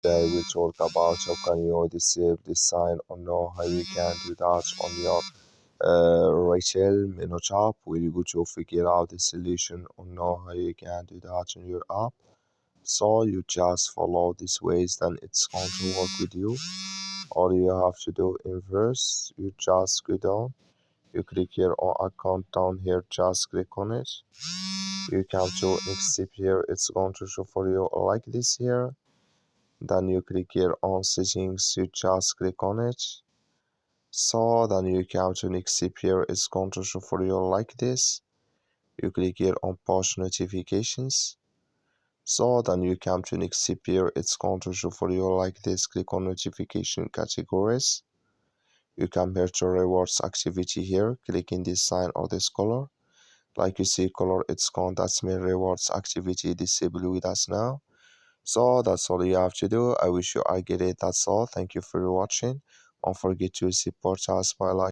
today we talk about how can you disable this sign or know how you can do that on your RetailMeNot app. We're going to figure out the solution or know how you can do that on your app. So you just follow these ways, then it's going to work with you. All you have to do inverse, you just go down, you click here on account down here, just click on it. You come to next step here, it's going to show for you like this here. Then you click here on settings, you just click on it. So then you come to next step here, it's going to show for you like this. You click here on push notifications. So then you come to next step here, it's going to show for you like this. Click on notification categories. You come here to rewards activity here, click in this sign or this color. Like you see color, it's gone, that's mean rewards activity disabled with us now. So that's all you have to do. I wish you I get it. That's all. Thank you for watching. Don't forget to support us by like